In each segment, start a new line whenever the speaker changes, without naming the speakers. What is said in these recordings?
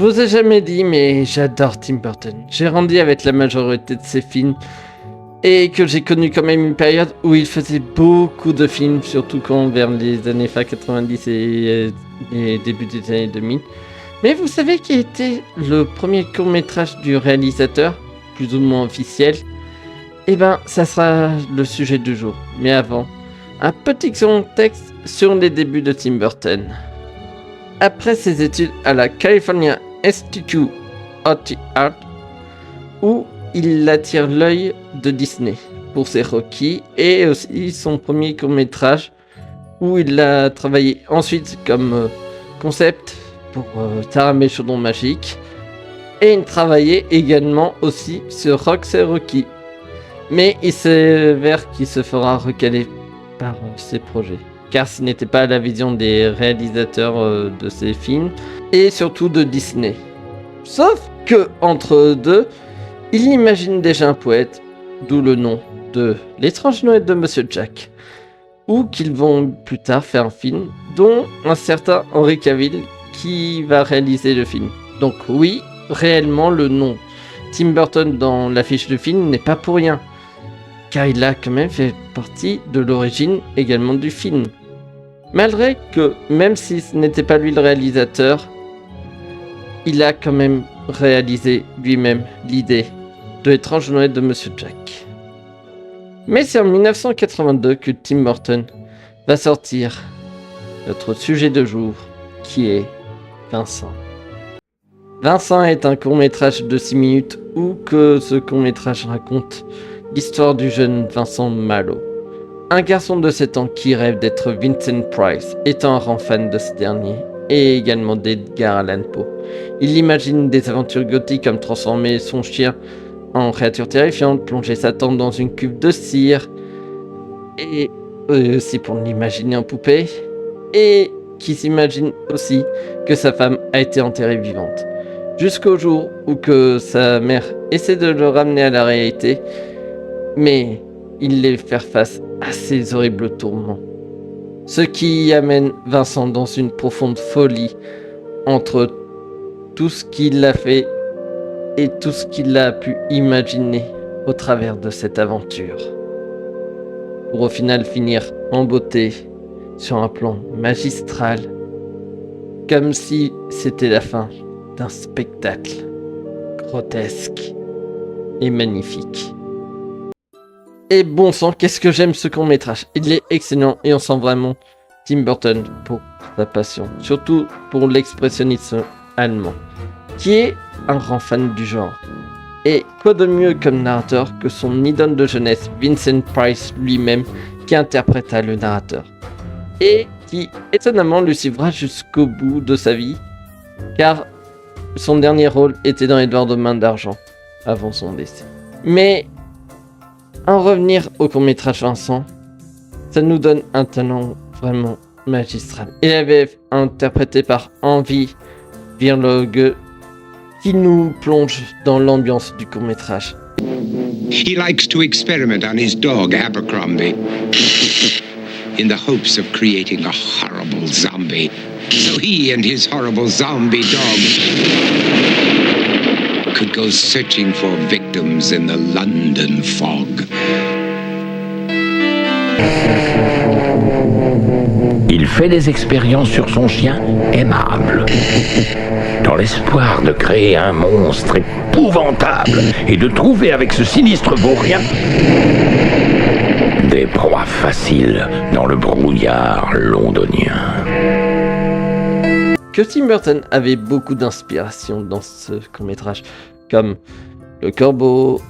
Je vous ai jamais dit, mais j'adore Tim Burton. J'ai grandi avec la majorité de ses films et que j'ai connu quand même une période où il faisait beaucoup de films, surtout quand vers les années fin 90 et début des années 2000. Mais vous savez qui était le premier court-métrage du réalisateur, plus ou moins officiel? Eh ben, ça sera le sujet du jour. Mais avant, un petit contexte sur les débuts de Tim Burton. Après ses études à la California Institute of the Arts, où il attire l'œil de Disney pour ses Rocky et aussi son premier court-métrage où il a travaillé ensuite comme concept pour Tara Chaudron Magique et il travaillait également aussi sur Rox et Rocky. Mais il s'avère qu'il se fera recaler par ses projets, car ce n'était pas la vision des réalisateurs de ces films, et surtout de Disney. Sauf que, entre deux, il imagine déjà un poète, d'où le nom de L'étrange Noël de Monsieur Jack, ou qu'ils vont plus tard faire un film, dont un certain Henry Cavill qui va réaliser le film. Donc oui, réellement le nom Tim Burton dans l'affiche du film n'est pas pour rien, car il a quand même fait partie de l'origine également du film. Malgré que, même si ce n'était pas lui le réalisateur, il a quand même réalisé lui-même l'idée de L'étrange Noël de Monsieur Jack. Mais c'est en 1982 que Tim Burton va sortir notre sujet de jour, qui est Vincent. Vincent est un court-métrage de 6 minutes où que ce court-métrage raconte l'histoire du jeune Vincent Malo, un garçon de 7 ans qui rêve d'être Vincent Price, étant un grand fan de ce dernier, et également d'Edgar Allan Poe. Il imagine des aventures gothiques comme transformer son chien en créature terrifiante, plonger sa tante dans une cuve de cire, et aussi pour l'imaginer en poupée, et qui s'imagine aussi que sa femme a été enterrée vivante. Jusqu'au jour où que sa mère essaie de le ramener à la réalité, mais il les fait face à ces horribles tourments. Ce qui amène Vincent dans une profonde folie entre tout ce qu'il a fait et tout ce qu'il a pu imaginer au travers de cette aventure. Pour au final finir en beauté sur un plan magistral, comme si c'était la fin d'un spectacle grotesque et magnifique. Et bon sang, qu'est-ce que j'aime ce court-métrage. Il est excellent et on sent vraiment Tim Burton pour sa passion, surtout pour l'expressionnisme allemand, qui est un grand fan du genre. Et quoi de mieux comme narrateur que son idole de jeunesse, Vincent Price lui-même, qui interpréta le narrateur. Et qui, étonnamment, le suivra jusqu'au bout de sa vie, car son dernier rôle était dans Édouard de Main d'Argent, avant son décès. Mais, en revenir au court-métrage Vincent, ça nous donne un talent vraiment magistral. Il avait interprété par Henry Virlogue, qui nous plonge dans l'ambiance du court-métrage.
He likes to experiment on his dog Abercrombie in the hopes of creating a horrible zombie. So he and his horrible zombie dog could go searching for victims in the London fog.
Il fait des expériences sur son chien aimable, dans l'espoir de créer un monstre épouvantable et de trouver avec ce sinistre vaurien des proies faciles dans le brouillard londonien.
Que Tim Burton avait beaucoup d'inspiration dans ce court-métrage, comme Le Corbeau,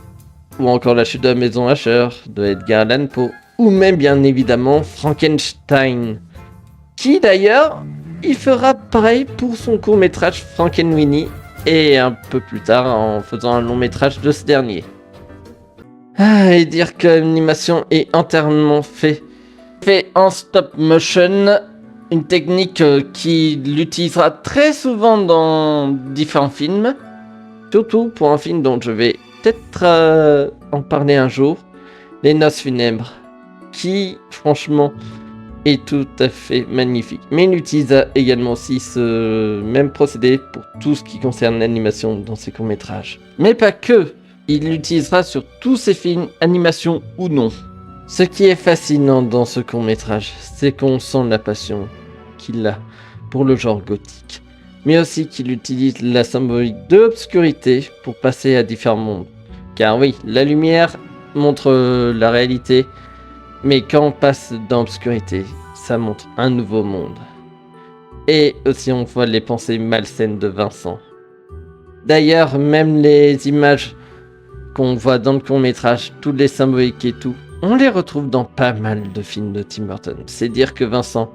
ou encore La chute de la maison Usher de Edgar Allan Poe, ou même bien évidemment Frankenstein, qui d'ailleurs, il fera pareil pour son court-métrage Frankenweenie, et un peu plus tard en faisant un long-métrage de ce dernier. Et dire que l'animation est entièrement fait en stop motion, une technique qu'il utilisera très souvent dans différents films, surtout pour un film dont je vais peut-être en parler un jour, Les Noces funèbres, qui franchement est tout à fait magnifique. Mais il utilisa également aussi ce même procédé pour tout ce qui concerne l'animation dans ses courts-métrages. Mais pas que, il l'utilisera sur tous ses films, animation ou non. Ce qui est fascinant dans ce court-métrage, c'est qu'on sent la passion qu'il a pour le genre gothique, mais aussi qu'il utilise la symbolique de l'obscurité pour passer à différents mondes. Car oui, la lumière montre la réalité, mais quand on passe dans l'obscurité, ça montre un nouveau monde. Et aussi on voit les pensées malsaines de Vincent. D'ailleurs, même les images qu'on voit dans le court-métrage, toutes les symboliques et tout, on les retrouve dans pas mal de films de Tim Burton. C'est dire que Vincent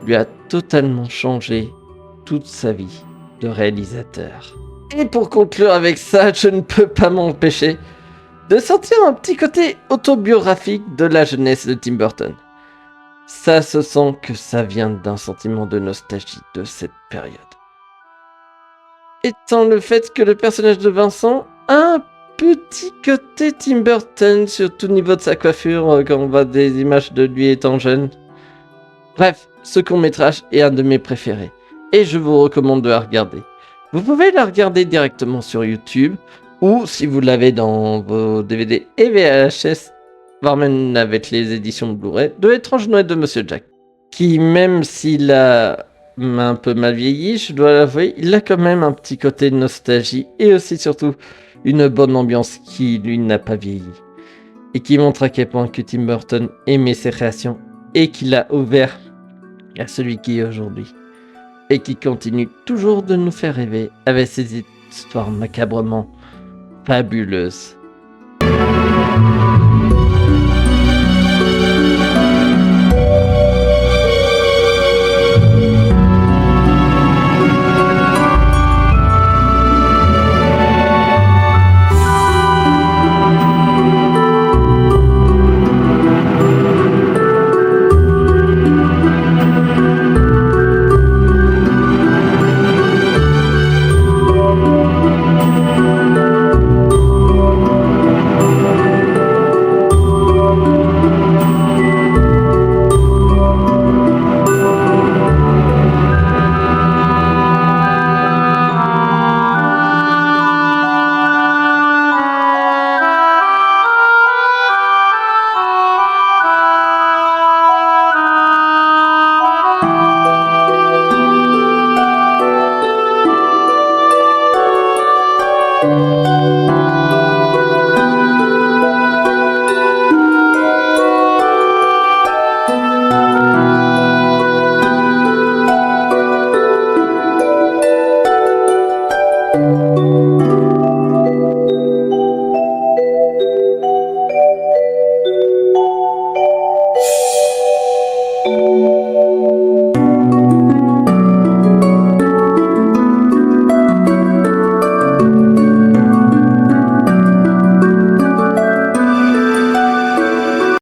lui a totalement changé toute sa vie de réalisateur. Et pour conclure avec ça, je ne peux pas m'empêcher de sentir un petit côté autobiographique de la jeunesse de Tim Burton. Ça se sent que ça vient d'un sentiment de nostalgie de cette période. Étant le fait que le personnage de Vincent a un petit côté Tim Burton, surtout au niveau de sa coiffure, quand on voit des images de lui étant jeune. Bref, ce court-métrage est un de mes préférés, et je vous recommande de la regarder. Vous pouvez la regarder directement sur YouTube, ou si vous l'avez dans vos DVD et VHS, voire même avec les éditions Blu-ray, de L'étrange Noël de Monsieur Jack, qui même s'il a un peu mal vieilli, je dois l'avouer, il a quand même un petit côté de nostalgie, et aussi surtout une bonne ambiance qui, lui, n'a pas vieilli. Et qui montre à quel point que Tim Burton aimait ses créations et qu'il a ouvert à celui qui est aujourd'hui. Et qui continue toujours de nous faire rêver avec ses histoires macabrement fabuleuses.